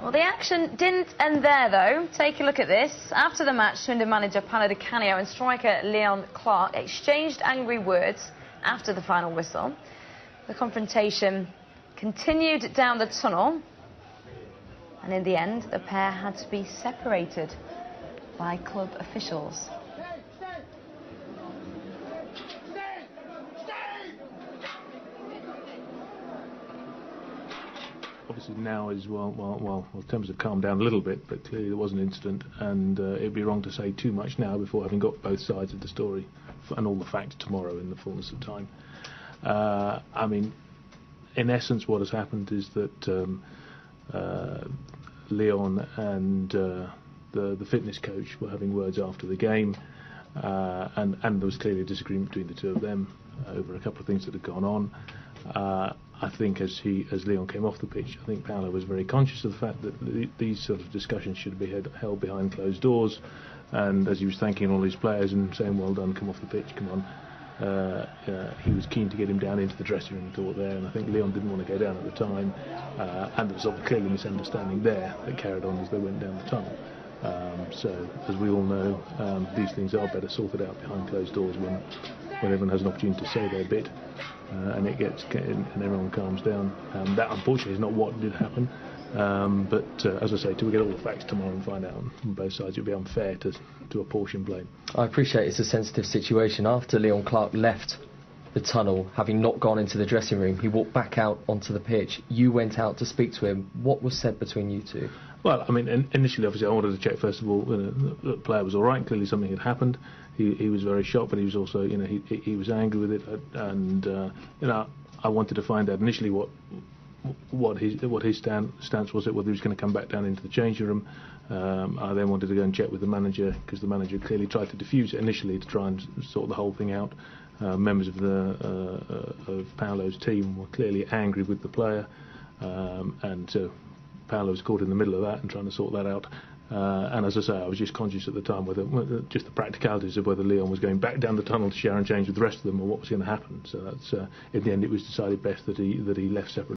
Well, the action didn't end there, though. Take a look at this. After the match, Swindon manager Paolo Di Canio and striker Leon Clarke exchanged angry words after the final whistle. The confrontation continued down the tunnel, and in the end, the pair had to be separated by club officials. Obviously now is, well, tempers have calmed down a little bit, but clearly there was an incident, and it'd be wrong to say too much now before having got both sides of the story and all the facts tomorrow in the fullness of time. I mean, in essence what has happened is that Leon and the fitness coach were having words after the game, and there was clearly a disagreement between the two of them over a couple of things that had gone on. I think as Leon came off the pitch, I think Paolo was very conscious of the fact that these sort of discussions should be held behind closed doors, and as he was thanking all his players and saying, well done, come off the pitch, come on, he was keen to get him down into the dressing room and talk there, and I think Leon didn't want to go down at the time, and there was clearly a misunderstanding there that carried on as they went down the tunnel. So, as we all know, these things are better sorted out behind closed doors when everyone has an opportunity to say their bit, and and everyone calms down. That unfortunately is not what did happen, but as I say, till we get all the facts tomorrow and find out on both sides, it would be unfair to apportion blame. I appreciate it's a sensitive situation. After Leon Clarke left the tunnel, having not gone into the dressing room, he walked back out onto the pitch. You went out to speak to him. What was said between you two? Well, I mean, initially, obviously, I wanted to check first of all the player was all right. Clearly, something had happened. He was very shocked, but he was also, he was angry with it, and I wanted to find out initially what his stance was, whether he was going to come back down into the changing room. I then wanted to go and check with the manager, because the manager clearly tried to diffuse it initially to try and sort the whole thing out. Members of Paolo's team were clearly angry with the player, and Paolo was caught in the middle of that and trying to sort that out. And as I say, I was just conscious at the time whether just the practicalities of whether Leon was going back down the tunnel to shower and change with the rest of them, or what was going to happen. So that's in the end, it was decided best that he left separately.